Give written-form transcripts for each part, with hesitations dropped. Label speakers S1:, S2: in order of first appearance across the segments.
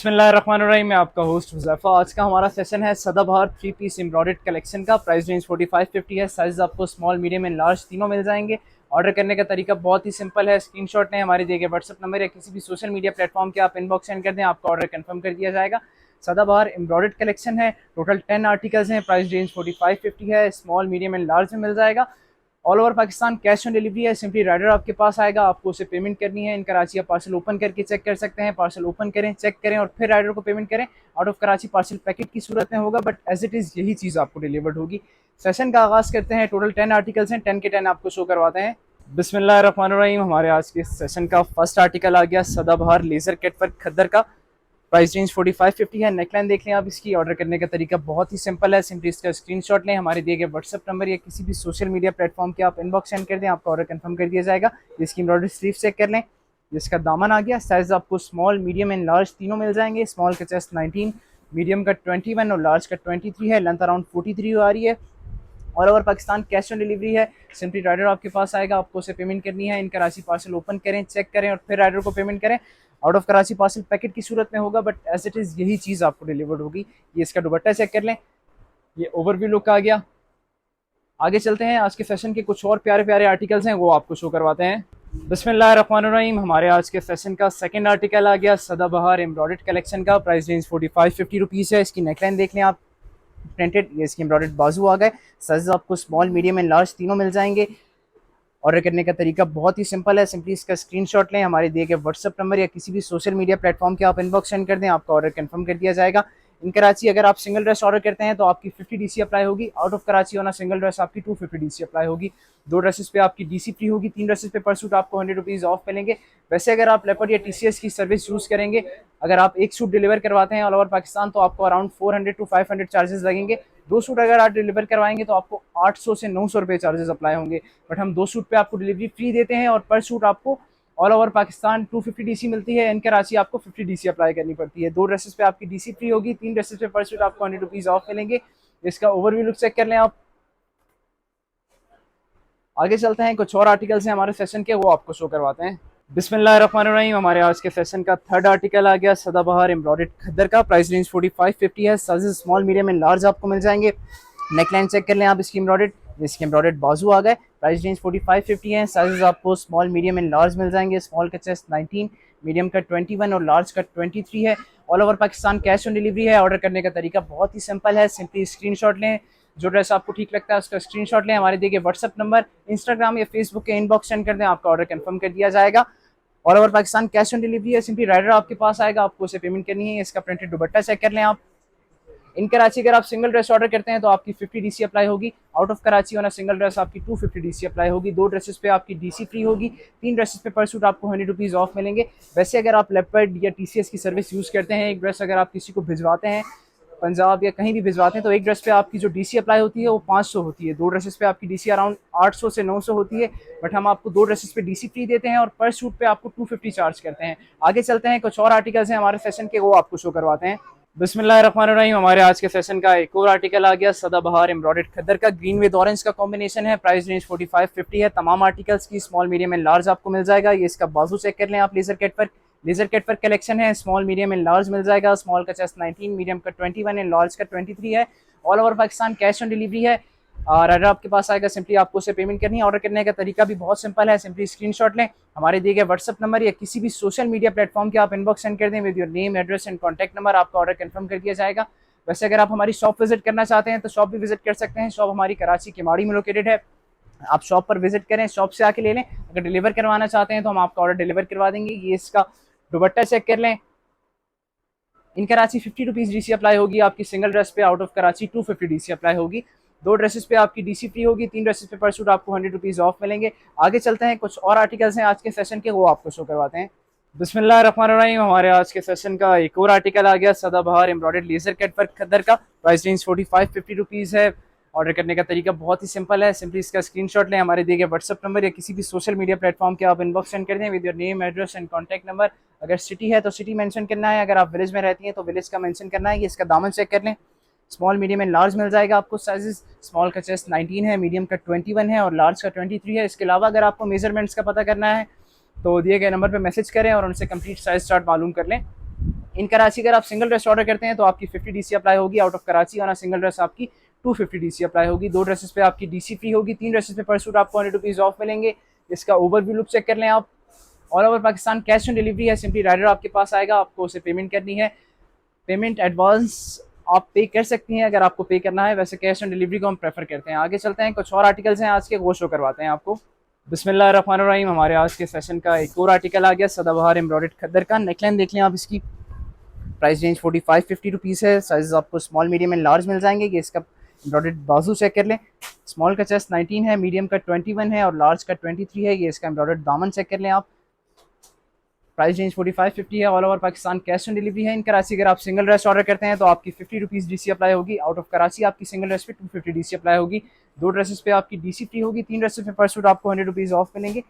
S1: बिस्मिल्लाहिर्रहमानिर्रहीम। मैं आपका होस्ट हुज़ैफ़ा। आज का हमारा सेशन है सदाबहार 3 पीस एम्ब्रॉयडर्ड कलेक्शन का। प्राइस रेंज 4550 है। साइज़ आपको स्मॉल, मीडियम एंड लार्ज तीनों मिल जाएंगे। ऑर्डर करने का तरीका बहुत ही सिंपल है। स्क्रीनशॉट लें, हमारे दिए गए व्हाट्सअप नंबर या किसी भी सोशल मीडिया प्लेटफॉर्म के आप इनबॉक्स सेंड कर दें, आपका ऑर्डर कंफर्म कर दिया जाएगा। सदाबहार एम्ब्रॉयडर्ड कलेक्शन है। टोटल 10 आर्टिकल्स हैं। प्राइस रेंज 4550 है। स्मॉल, मीडियम एंड लार्ज में मिल जाएगा। All over Pakistan cash on delivery है। सिंपली राइडर आपके पास आएगा, आपको उसे पेमेंट करनी है। इन कराची आप पार्सल ओपन करके चेक कर सकते हैं। पार्सल ओपन करें, चेक करें और फिर राइडर को पेमेंट करें। Out of Karachi parcel packet की सूरत में होगा, बट एज इट इज़ यही चीज़ आपको डिलीवर्ड होगी। सेशन का आगाज़ करते हैं। टोटल 10 आर्टिकल्स हैं, 10 के 10 आपको शो करवाते हैं। बिस्मिल्लाहिर्रहमानिर्रहीम। हमारे आज के सेशन का फर्स्ट आर्टिकल आ गया सदाबहार लेज़र कट वर्क खद्दर का। प्राइस रेंज 4550 है। नेकलाइन देख लें आप इसकी। ऑर्डर करने का तरीका बहुत ही सिंपल है। सिंपली इसका स्क्रीनशॉट लें, हमारे दिए गए व्हाट्सअप नंबर या किसी भी सोशल मीडिया प्लेटफॉर्म के आप इनबॉक्स सेंड कर दें, आपका ऑर्डर कंफर्म कर दिया जाएगा। इसकी एम्ब्रॉयडरी स्लीव चेक कर लें। जिसका दामन आ गया। साइज आपको स्मॉल, मीडियम एंड लार्ज तीनों मिल जाएंगे। स्मॉल का चेस्ट 19, मीडियम का 21 और लार्ज का 23 है। लेंथ अराउंड 43 आ रही है। All over Pakistan cash on delivery है। सिंपली राइडर आपके पास आएगा, आपको उसे पेमेंट करनी है। इन कराची पार्सल ओपन करें, चेक करें और फिर राइडर को पेमेंट करें। Out of Karachi parcel packet की सूरत में होगा, बट एज इट इज़ यही चीज़ आपको डिलीवर्ड होगी। ये इसका दुपट्टा चेक कर लें। ये ओवरव्यू लुक आ गया। आगे चलते हैं। आज के फैशन के कुछ और प्यारे प्यारे आर्टिकल्स हैं, वो आपको शो करवाते हैं। बिस्मिल्लाहिर्रहमानिर्रहीम। हमारे आज के फैशन का सेकंड आर्टिकल आ गया सदाबहार एम्ब्रॉयडर्ड कलेक्शन का। प्राइस रेंज 4550 है। इसकी नेकलाइन देख लें आप, प्रिंटेड। ये इसकी एम्ब्रॉयडर्ड बाजू आ गए। साइज आपको स्मॉल, मीडियम एंड लार्ज तीनों मिल जाएंगे। ऑर्डर करने का तरीका बहुत ही सिंपल है। सिंपली इसका स्क्रीनशॉट लें, हमारे दिए गए व्हाट्सअप नंबर या किसी भी सोशल मीडिया प्लेटफॉर्म के आप इनबॉक्स सेंड कर दें, आपका ऑर्डर कंफर्म कर दिया जाएगा। इन कराची अगर आप सिंगल ड्रेस ऑर्डर करते हैं तो आपकी 50 डीसी अप्लाई होगी। आउट ऑफ कराची होना सिंगल ड्रेस आपकी 250 डीसी अप्लाई होगी। 2 ड्रेसेस पे आपकी डीसी फ्री होगी। 3 ड्रेसेस पे पर सूट आपको 100 रुपीज़ ऑफ मिलेंगे। वैसे अगर आप लेपर्ड या टीसीएस की सर्विस यूज़ करेंगे, अगर आप एक सूट डिलीवर करवाते हैं ऑल ओवर पाकिस्तान, तो आपको अराउंड 400 to 500 चार्जेस लगेंगे। 2 सूट अगर आप डिलीवर करवाएंगे तो आपको 800 से 900 रुपये चार्जेस अप्लाई होंगे। बट हम 2 सूट पे आपको डिलीवरी फ्री देते हैं और पर सूट आपको ऑल ओवर पाकिस्तान 250 डीसी मिलती है। इन कराची आपको 50 डीसी अप्लाई करनी पड़ती है। 2 ड्रेसेस पे आपकी डीसी फ्री होगी। 3 ड्रेसेस पे पर सूट आपको 100 रुपीज़ ऑफ मिलेंगे। इसका ओवरव्यू लुक चेक कर लें आप। आगे चलते हैं। कुछ और आर्टिकल्स हैं हमारे सेशन के, वो आपको शो करवाते हैं। बिस्मिल्लाहिर्रहमानिर्रहीम। हमारे आज के सेशन का थर्ड आर्टिकल आ गया सदाबहार एम्ब्रॉयडर्ड खद्दर का। प्राइस रेंज 4550 है। Sizes small, medium and large आपको मिल जाएंगे। नेकलाइन चेक कर लें आप इसकी एम्ब्रॉयडर्ड। इसके एम्ब्रॉयडर्ड बाजू आ गए। प्राइस रेंज 4550 है। साइजेस आपको स्मॉल, मीडियम एंड लार्ज मिल जाएंगे। स्मॉल का चेस्ट 19, मीडियम का 21 और लार्ज का 23 है। All over Pakistan cash on delivery है। ऑर्डर करने का तरीका बहुत ही सिंपल है। सिंपली स्क्रीनशॉट लें, जो ड्रेस आपको ठीक लगता है उसका स्क्रीनशॉट लें, हमारे दिए गए व्हाट्सअप नंबर, इंस्टाग्राम या फेसबुक के इनबॉक्स सेंड कर दें, आपका ऑर्डर कंफर्म कर दिया जाएगा। All over Pakistan cash on delivery है। सिंपली राइडर आपके पास आएगा, आपको उसे पेमेंट करनी है। इसका प्रिंटेड दुपट्टा चेक कर लें आप। इन कराची अगर आप सिंगल ड्रेस ऑर्डर करते हैं तो आपकी 50 डीसी अप्लाई होगी। आउट ऑफ कराची होना सिंगल ड्रेस आपकी 250 डीसी अप्लाई होगी। 2 ड्रेसेस पे आपकी डीसी फ्री होगी। 3 ड्रेसेस पे पर सूट आपको 100 रुपीज़ ऑफ मिलेंगे। वैसे अगर आप लेपर्ड या टीसीएस की सर्विस यूज़ करते हैं, एक ड्रेस अगर आप किसी को भिजवाते हैं पंजाब या कहीं भी भिजवाते हैं, तो एक ड्रेस पे आपकी जो डीसी अप्लाई होती है वो 500 होती है। 2 ड्रेसेस पे आपकी डीसी अराउंड 800 से 900 होती है। बट हम आपको 2 ड्रेसेस पे डीसी फ्री देते हैं और पर सूट पे आपको 250 चार्ज करते हैं। आगे चलते हैं। कुछ और आर्टिकल्स हैं हमारे फैशन के, वो आपको शो करवाते हैं। बिस्मिल्लाहिर्रहमानिर्रहीम। हमारे आज के फैशन का एक और आर्टिकल आ गया सदाबहार एम्ब्रॉयडर्ड खद्दर का। ग्रीन विद ऑरेंज का कॉम्बिनेशन है। प्राइस रेंज 4550 है। तमाम आर्टिकल्स की स्मॉल, मीडियम एंड लार्ज आपको मिल जाएगा। ये इसका बाजू चेक कर लें आप। लेजर कट पर कलेक्शन है। स्मॉल, मीडियम एंड लार्ज मिल जाएगा। स्मॉल का चेस्ट 19, मीडियम का 21 एंड लार्ज का 23 है। All over Pakistan cash on delivery है। और अगर आपके पास आएगा, सिंपली आपको उसे पेमेंट करनी है। ऑर्डर करने का तरीका भी बहुत सिंपल है। सिंपली स्क्रीनशॉट लें, हमारे दिए गए व्हाट्सअप नंबर या किसी भी सोशल मीडिया प्लेटफॉर्म के आप इनबॉक्स सेंड कर दें with your name, address and contact number, आपका ऑर्डर कंफर्म कर दिया जाएगा। वैसे अगर आप हमारी शॉप विजिट करना चाहते हैं तो शॉप भी विजिट कर सकते हैं। शॉप हमारी कराची केमाड़ी में लोकेटेड है। आप शॉप पर विजिट करें, शॉप से आके ले लें। अगर डिलीवर करवाना चाहते हैं तो हम आपका ऑर्डर डिलीवर करवा देंगे। ये इसका दुपट्टा चेक कर लें। इन कराची 50 रुपीज़ डीसी अप्लाई होगी आपकी सिंगल ड्रेस पे। Out of Karachi 250 DC apply होगी। 2 ड्रेसेस पे आपकी डीसी फ्री होगी। 3 ड्रेसेस पे पर सूट आपको 100 रुपीज़ ऑफ मिलेंगे। आगे चलते हैं। कुछ और आर्टिकल्स हैं आज के सेशन के, वो आपको शो करवाते हैं। बिस्मिल्लाहिर्रहमानिर्रहीम। हमारे आज के सेशन का एक और आर्टिकल आ गया सदाबहार एम्ब्रॉयडर्ड लेजर कट वर्क खद्दर का। प्राइस रेंज 4550 रुपीज़ है। ऑर्डर करने का तरीका बहुत ही सिंपल है। सिंपली इसका स्क्रीनशॉट लें, हमारे दिए गए व्हाट्सअप नंबर या किसी भी सोशल मीडिया प्लेटफॉर्म के आप इनबॉक्स सेंड कर दें with your name, address and contact number. अगर सिटी है तो सिटी मेंशन करना है। अगर आप विलेज में रहती हैं तो विलेज का मेंशन करना है। ये इसका दामन चेक कर लें। स्मॉल, मीडियम एंड लार्ज मिल जाएगा आपको साइजेस। स्मॉल का चेस्ट 19 है, मीडियम का 21 है और लार्ज का 23 है। इसके अलावा अगर आपको मेजरमेंट्स का पता करना है तो दिए गए नंबर पर मैसेज करें और उनसे कंप्लीट साइज चार्ट मालूम कर लें। इन कराची अगर आप सिंगल ड्रेस ऑर्डर करते हैं तो आपकी 50 डीसी अप्लाई होगी। Out of Karachi on single dress आपकी 250 डीसी अप्लाई होगी। 2 ड्रेसेस पे आपकी डीसी फ्री होगी। 3 ड्रेसेस पे पर सूट आपको 100 रुपीज़ ऑफ मिलेंगे। इसका ओवरव्यू लुक चेक कर लें आप। All over Pakistan cash on delivery है। सिंपली राइडर आपके पास आएगा, आपको उसे पेमेंट करनी है। पेमेंट एडवांस आप पे कर सकती हैं अगर आपको पे करना है, वैसे कैश ऑन डिलीवरी को हम प्रेफर करते हैं। आगे चलते हैं, कुछ और आर्टिकल्स हैं आज के, वो शो करवाते हैं आपको। बिस्मिल्लाहिर्रहमानिर्रहीम। हमारे आज के सेशन का एक और आर्टिकल आ गया, सदाबहार एम्ब्रॉयडर्ड खद्दर का। नेकलाइन देख लें आप, इसकी प्राइस रेंज 45-50 रुपीज़ है। साइज आपको स्मॉल, मीडियम एंड लार्ज मिल जाएंगे। ये इसका एम्ब्रॉयडर्ड बाजू चेक कर लें। स्मॉल का चेस्ट 19 है, मीडियम का 21 है और लार्ज का 23 है। ये इसका एम्ब्रॉयडर्ड दामन चेक कर लें आप। प्राइस रेंज 45-50 है। All over Pakistan cash on delivery है। इन कराची अगर आप सिंगल ड्रेस ऑर्डर करते हैं तो आपकी 50 रुपीज़ डीसी अप्लाई होगी। आउट ऑफ कराची आपकी सिंगल ड्रेस पे 250 डीसी अप्लाई होगी। 2 ड्रेसेस पे आपकी डीसी फ्री होगी। 3 ड्रेसेस पे पर सूट आपको 100 रुपीज़ ऑफ मिलेंगे।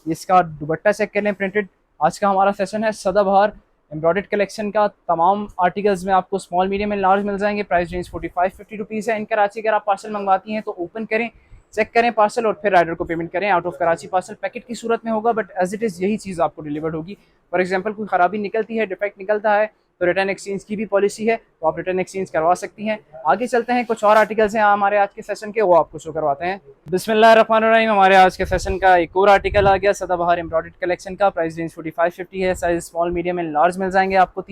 S1: इसका दुपट्टा चेक कर लें, प्रिंटेड। आज का हमारा सेशन है सदाबहार एम्ब्रॉयडर्ड कलेक्शन का। तमाम आर्टिकल्स में आपको स्मॉल, मीडियम एंड लार्ज मिल जाएंगे। प्राइस रेंज 45-50 रुपीज़ है। इन कराची अगर आप पार्सल मंगवाती हैं तो ओपन करें, चेक करें पार्सल और फिर राइडर को पेमेंट करें। Out of Karachi parcel packet की सूरत में होगा, बट एज इट इज़ यही चीज़ आपको डिलीवर्ड होगी। फॉर एग्जांपल कोई ख़राबी निकलती है, डिफेक्ट निकलता है तो रिटर्न एक्सचेंज की भी पॉलिसी है, तो आप रिटर्न एक्सचेंज करवा सकती हैं। आगे चलते हैं, कुछ और आर्टिकल्स हैं हमारे आज के सेशन के, वो आपको शो करवाते हैं। बिस्मिल्लाहिर्रहमानिर्रहीम। हमारे आज के सेशन का एक और आर्टिकल आ गया, सदाबहार एम्ब्रॉयडर्ड कलेक्शन का। प्राइस रेंज 45-50 है। Size small, medium and large मिल जाएंगे आपको।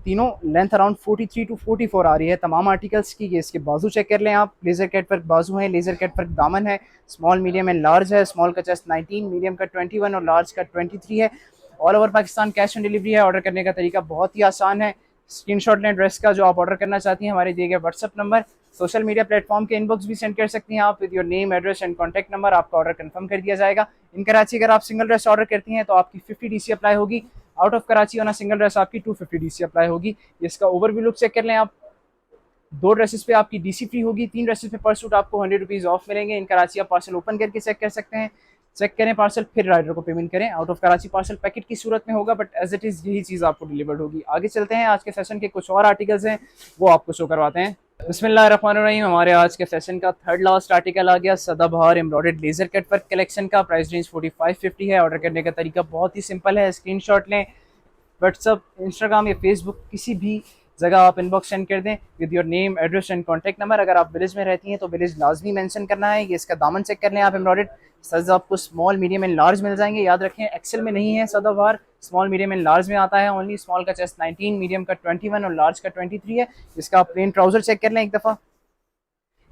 S1: तीनों लेंथ अराउंड 43 to 44 आ रही है तमाम आर्टिकल्स की। ये इसके बाजू चेक कर लें आप। लेजर कट वर्क बाजू है, लेजर कट वर्क दामन है। स्मॉल, मीडियम एंड लार्ज है। स्मॉल का चेस्ट 19, मीडियम का 21 और लार्ज का 23 है। All over Pakistan cash on delivery है। ऑर्डर करने का तरीका बहुत ही आसान है। स्क्रीनशॉट लें ड्रेस का जो आप ऑर्डर करना चाहती हैं, हमारे दिए गए WhatsApp number, social media platform के इनबॉक्स भी सेंड कर सकती हैं आप with your name, address and contact number. आपका ऑर्डर कंफर्म कर दिया जाएगा। इन कराची अगर आप सिंगल ड्रेस ऑर्डर करती हैं तो आपकी 50 डीसी अप्लाई होगी। Out of Karachi on single dress आपकी 250 डीसी अप्लाई होगी। इसका ओवरव्यू लुक चेक कर लें आप। 2 ड्रेसेस पे आपकी डीसी फ्री होगी। 3 ड्रेसेस पे पर सूट आपको 100 रुपीज़ ऑफ मिलेंगे। इन कराची आप पार्सल ओपन करके चेक कर सकते हैं। चेक करें पार्सल, फिर राइडर को पेमेंट करें। Out of Karachi parcel packet की सूरत में होगा, बट एज इट इज़ यही चीज़ आपको डिलीवर्ड होगी। आगे चलते हैं, आज के सेशन के कुछ और आर्टिकल्स हैं वो आपको शो करवाते हैं। बिस्मिल्लाहिर्रहमानिर्रहीम। हमारे आज के सेशन का थर्ड लास्ट आर्टिकल आ गया, सदाबहार embroidered laser cut work collection का। प्राइस रेंज 45-50 है। ऑर्डर करने का तरीका बहुत ही सिंपल है। स्क्रीनशॉट लें, व्हाट्सअप, इंस्टाग्राम या फेसबुक किसी भी जगह आप इनबॉक्स सेंड कर दें with your name, address and contact number. अगर आप विलेज में रहती हैं तो विलेज लाजमी मेंशन करना है। ये इसका दामन चेक कर लें आप। एम्ब्रॉयडर्ड साइज आपको स्मॉल, मीडियम एंड लार्ज मिल जाएंगे। याद रखें एक्सेल में नहीं है सदाबहार, स्मॉल, मीडियम एंड लार्ज में आता है ओनली। स्मॉल का चेस्ट 19, मीडियम का 21 और लार्ज का 23 है। इसका आप प्लेन ट्राउजर चेक कर लें एक दफ़ा।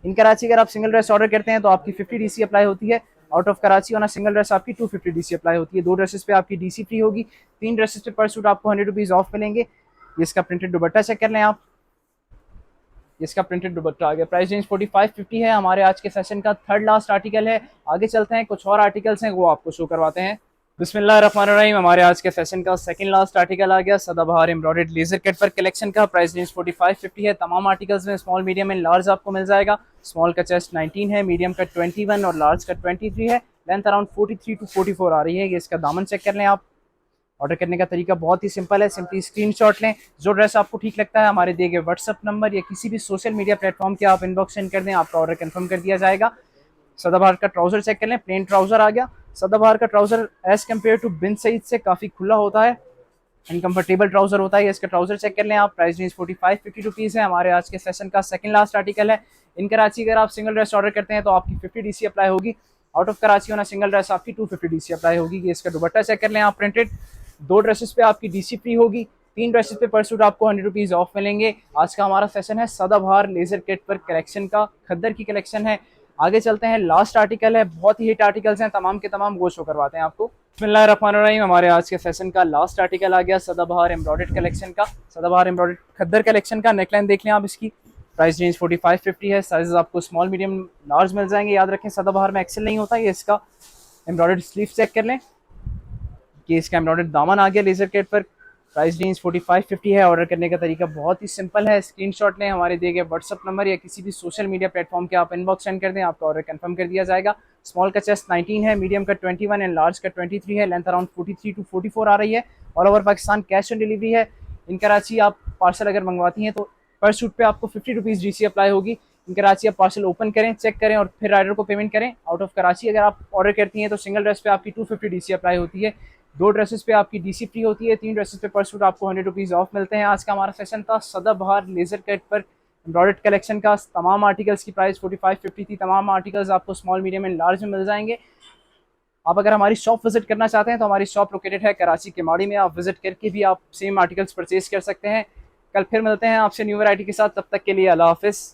S1: इन कराची अगर आप सिंगल ड्रेस ऑर्डर करते हैं तो आपकी 50 डीसी अप्लाई होती है। Out of Karachi on single dress आपकी 250 डीसी अप्लाई होती है। 2 ड्रेसेस पे आपकी डीसी फ्री होगी। 3 ड्रेसेस पे पर सूट आपको 100 रुपीज़ ऑफ मिलेंगे। इसका प्रिंटेड दुपट्टा चेक कर लें आप। इसका प्रिंटेड दुपट्टा आ गया। प्राइस रेंज 45-50 है। हमारे आज के सेशन का थर्ड लास्ट आर्टिकल है। आगे चलते हैं, कुछ और आर्टिकल्स हैं वो आपको शो करवाते हैं। बिस्मिल्लाहिर्रहमानिर्रहीम। हमारे आज के सेशन का सेकंड लास्ट आर्टिकल आ गया, सदाबहार embroidered laser cut work collection का। प्राइस रेंज 45-50 है। तमाम आर्टिकल्स में स्मॉल, मीडियम एंड लार्ज आपको मिल जाएगा। स्मॉल का चेस्ट 19 है, मीडियम का 21 और लार्ज का 23 है। लेंथ अराउंड 43 to 44 आ रही है। ये इसका दामन चेक कर लें आप। ऑर्डर करने का तरीका बहुत ही सिंपल है। सिंपली स्क्रीनशॉट लें, जो ड्रेस आपको ठीक लगता है हमारे दिए गए व्हाट्सअप नंबर या किसी भी सोशल मीडिया प्लेटफॉर्म के आप इनबॉक्स सेंड कर दें, आपका ऑर्डर कंफर्म कर दिया जाएगा। सदाबहार का ट्राउजर चेक कर लें, प्लेन ट्राउजर आ गया। सदाबहार का ट्राउजर एज कम्पेयर टू बिन सईद से काफ़ी खुला होता है, अनकम्फर्टेबल ट्राउजर होता है। इसका ट्राउजर चेक कर लें आप। प्राइस रेंज 45-50 रुपीज़ है। हमारे आज के सेशन का सेकंड लास्ट आर्टिकल है। इन कराची अगर आप सिंगल ड्रेस ऑर्डर करते हैं तो आपकी 50 डीसी अप्लाई होगी। आउट ऑफ कराची होना सिंगल ड्रेस आपकी 250 डीसी अप्लाई होगी। ये इसका दुपट्टा चेक कर लें आप, प्रिंटेड। 2 ड्रेसेस पे आपकी डीसी फ्री होगी। 3 ड्रेसेस पे पर सूट आपको 100 रुपीज़ ऑफ मिलेंगे। आज का हमारा सेशन है सदाबहार लेजर कट वर्क कलेक्शन का, खद्दर की कलेक्शन है। आगे चलते हैं, लास्ट आर्टिकल है, बहुत ही हिट आर्टिकल्स हैं, तमाम के तमाम वो शो करवाते हैं आपको। बिस्मिल्लाहिर्रहमानिर्रहीम। हमारे आज के सेशन का लास्ट आर्टिकल आ गया, सदाबहार एम्ब्रॉयडर्ड कलेक्शन का, सदाबहार एम्ब्रॉयडर्ड खद्दर कलेक्शन का। नेकलाइन देख लें आप इसकी। प्राइस रेंज 45-50 है। साइज आपको स्मॉल, मीडियम, लार्ज मिल जाएंगे। याद रखें सदाबहार में एक्सेल नहीं होता। ये इसका एम्ब्रॉयडर्ड स्लीव चेक कर लें कि इसका एम्ब्रॉयडर्ड दामन आ गया लेजर कट पर। प्राइस रेंज 45-50 है। ऑर्डर करने का तरीका बहुत ही सिंपल है। स्क्रीनशॉट लें, हमारे दिए गए व्हाट्सअप नंबर या किसी भी सोशल मीडिया प्लेटफॉर्म के आप इनबॉक्स सेंड कर दें, आपका ऑर्डर कंफर्म कर दिया जाएगा। स्मॉल का चेस्ट 19 है, मीडियम का 21 एंड लार्ज का 23 है। लेंथ अराउंड 43 to 44 आ रही है। All over Pakistan cash on delivery है। इन कराची आप पार्सल अगर मंगवाती हैं तो पर सूट पे आपको 50 रुपीज़ डीसी अप्लाई होगी। इन कराची आप पार्सल ओपन करें, चेक करें और फिर राइडर को पेमेंट करें। आउट ऑफ कराची अगर आप ऑर्डर करती हैं तो सिंगल ड्रेस पे आपकी 250 डीसी अप्लाई होती है। 2 ड्रेसेस पे आपकी डीसी फ्री होती है, 3 ड्रेसेस पे पर सूट आपको 100 रुपीज़ ऑफ मिलते हैं। आज का हमारा सेशन था सदाबहार लेज़र कट पर एम्ब्रॉयडर्ड कलेक्शन का। तमाम आर्टिकल्स की प्राइस 45-50 थी। तमाम आर्टिकल्स आपको स्मॉल, मीडियम एंड लार्ज में मिल जाएंगे। आप अगर हमारी शॉप विजिट करना चाहते हैं तो हमारी शॉप लोकेटेड है कराची के माड़ी में। आप विजिट करके भी आप सेम आर्टिकल्स परचेज कर सकते हैं। कल फिर मिलते हैं आपसे न्यू वैरायटी के साथ, तब तक के लिए अल्लाह हाफिज़।